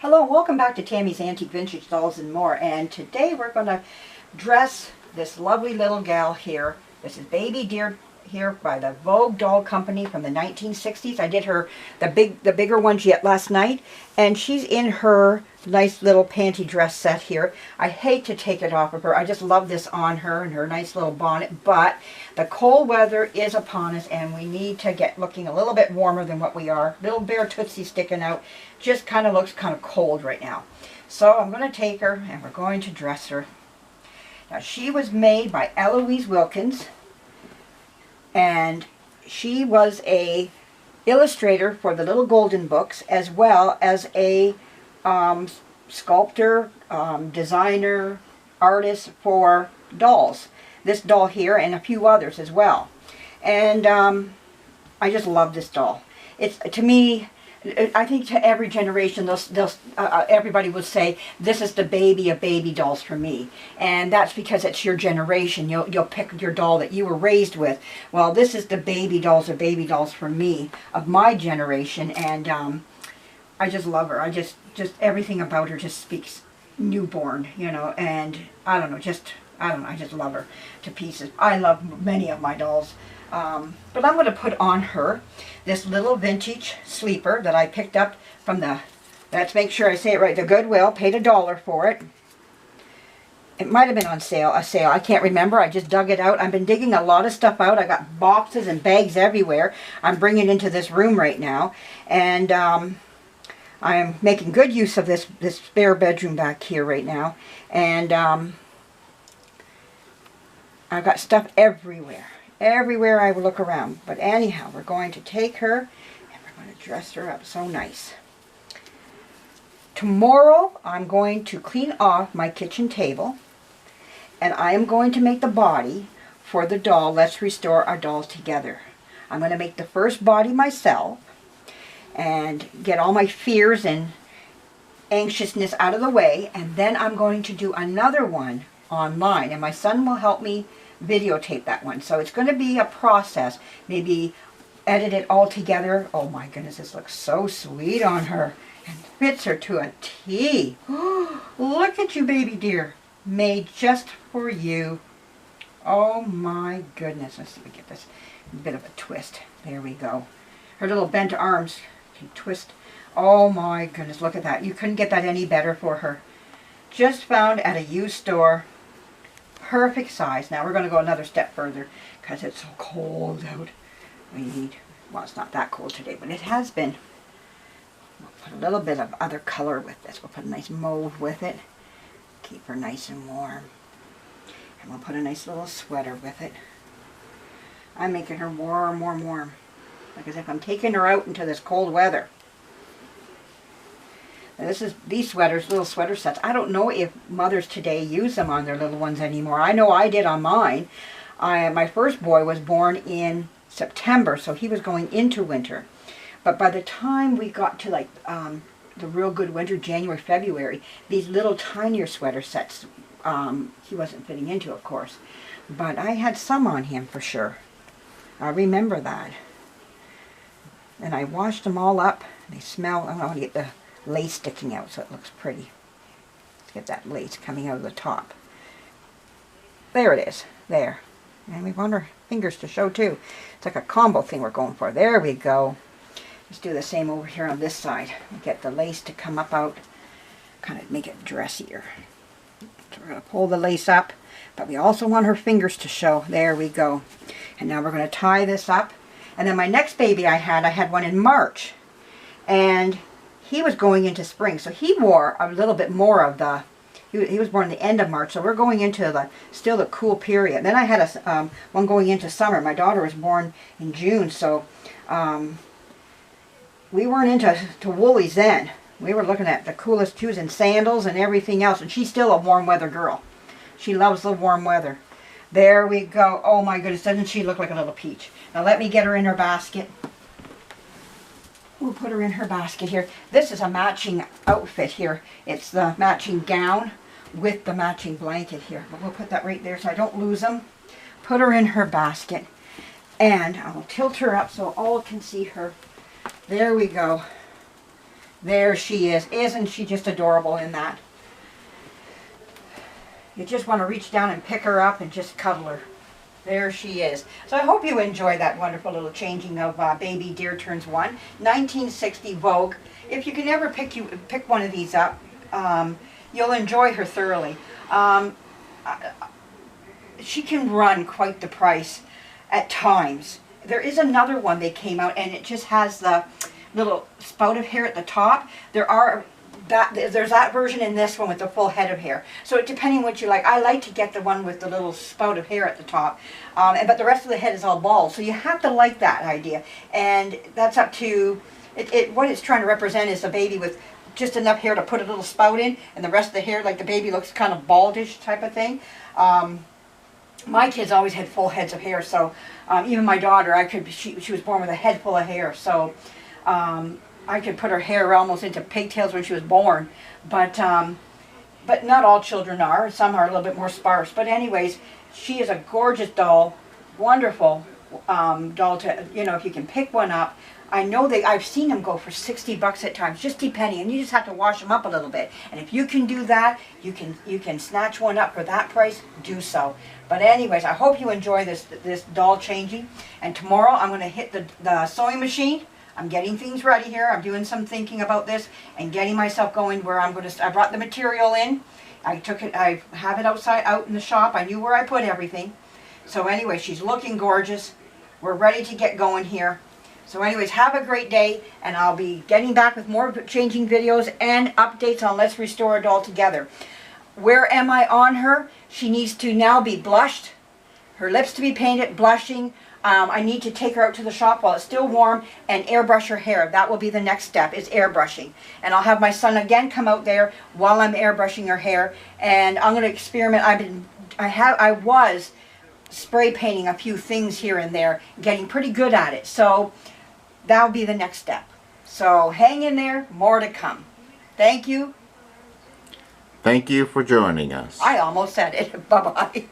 Hello, welcome back to Tammy's Antique Vintage Dolls and More. And today we're going to dress this lovely little gal here. This is Baby Deer here by the Vogue Doll Company from the 1960s. I did her the bigger ones yet last night, and she's in her nice little panty dress set here. I hate to take it off of her. I just love this on her and her nice little bonnet, but the cold weather is upon us and we need to get looking a little bit warmer than what we are. Little bare tootsie sticking out. Just kind of looks kind of cold right now. So I'm going to take her and we're going to dress her. Now she was made by Eloise Wilkins, and she was a illustrator for the Little Golden Books, as well as a sculptor, designer, artist for dolls. This doll here and a few others as well. And I just love this doll. It's, to me, I think to every generation, everybody would say, this is the baby of baby dolls for me. And that's because it's your generation. You'll pick your doll that you were raised with. Well, this is the baby dolls of baby dolls for me, of my generation. And I just love her. Just everything about her just speaks newborn, you know. And I don't know, I just love her to pieces. I love many of my dolls. But I'm going to put on her this little vintage sleeper that I picked up from let's make sure I say it right, the Goodwill. Paid $1 for it. It might have been on sale, I can't remember. I just dug it out. I've been digging a lot of stuff out. I got boxes and bags everywhere. I'm bringing it into this room right now. And I am making good use of this spare bedroom back here right now. And I've got stuff everywhere. Everywhere I look around. But anyhow, we're going to take her and we're going to dress her up so nice. Tomorrow I'm going to clean off my kitchen table, and I am going to make the body for the doll Let's Restore Our Dolls Together. I'm going to make the first body myself and get all my fears and anxiousness out of the way, and then I'm going to do another one online, and my son will help me videotape that one. So it's going to be a process. Maybe edit it all together. Oh my goodness, this looks so sweet on her and fits her to a T. Look at you, Baby Deer. Made just for you. Oh my goodness. Let's see if we get this a bit of a twist. There we go. Her little bent arms can twist. Oh my goodness, look at that. You couldn't get that any better for her. Just found at a used store. Perfect size. Now we're going to go another step further because it's so cold out. We need, well, it's not that cold today, but it has been. We'll put a little bit of other color with this. We'll put a nice mauve with it. Keep her nice and warm. And we'll put a nice little sweater with it. I'm making her warm, warm, warm. Like as if I'm taking her out into this cold weather. Now this is these sweaters, little sweater sets. I don't know if mothers today use them on their little ones anymore. I know I did on mine. My first boy was born in September, so he was going into winter. But by the time we got to like the real good winter, January, February, these little tinier sweater sets, he wasn't fitting into, of course. But I had some on him for sure. I remember that. And I washed them all up. They smell, I want to get the lace sticking out so it looks pretty. Let's get that lace coming out of the top. There it is. There. And we want our fingers to show too. It's like a combo thing we're going for. There we go. Let's do the same over here on this side. Get the lace to come up out. Kind of make it dressier. So we're going to pull the lace up. But we also want her fingers to show. There we go. And now we're going to tie this up. And then my next baby I had one in March. And he was going into spring, so he wore a little bit more of the, he was born at the end of March, so we're going into still the cool period. Then I had one going into summer. My daughter was born in June, so we weren't into woolies then. We were looking at the coolest shoes and sandals and everything else, and she's still a warm weather girl. She loves the warm weather. There we go. Oh my goodness, doesn't she look like a little peach? Now let me get her in her basket. We'll put her in her basket here. This is a matching outfit here. It's the matching gown with the matching blanket here. But we'll put that right there so I don't lose them. Put her in her basket. And I will tilt her up so all can see her. There we go. There she is. Isn't she just adorable in that? You just want to reach down and pick her up and just cuddle her. There she is. So I hope you enjoy that wonderful little changing of Baby Deer Turns 1, 1960 Vogue. If you can ever pick one of these up, you'll enjoy her thoroughly. She can run quite the price at times. There is another one they came out, and it just has the little spout of hair at the top. There's that version in this one with the full head of hair. So depending what you like, I like to get the one with the little spout of hair at the top. But the rest of the head is all bald. So you have to like that idea. And that's up to, what it's trying to represent is a baby with just enough hair to put a little spout in, and the rest of the hair, like the baby looks kind of baldish type of thing. My kids always had full heads of hair, so even my daughter, she was born with a head full of hair, so I could put her hair almost into pigtails when she was born, but not all children are. Some are a little bit more sparse. But anyways, she is a gorgeous doll, wonderful doll to, if you can pick one up. I know I've seen them go for 60 bucks at times, just depending, and you just have to wash them up a little bit. And if you can do that, you can snatch one up for that price, do so. But anyways, I hope you enjoy this doll changing. And tomorrow I'm going to hit the sewing machine. I'm getting things ready here. I'm doing some thinking about this and getting myself going where I brought the material in. I have it out in the shop. I knew where I put everything. So anyway, she's looking gorgeous. We're ready to get going here. So anyways, have a great day, and I'll be getting back with more changing videos and updates on Let's Restore a Doll Together. Where am I on her? She needs to now be blushed, her lips to be painted, blushing. I need to take her out to the shop while it's still warm and airbrush her hair. That will be the next step, is airbrushing. And I'll have my son again come out there while I'm airbrushing her hair. And I'm going to experiment. I was spray painting a few things here and there, getting pretty good at it. So that'll be the next step. So hang in there, more to come. Thank you. Thank you for joining us. I almost said it. Bye-bye.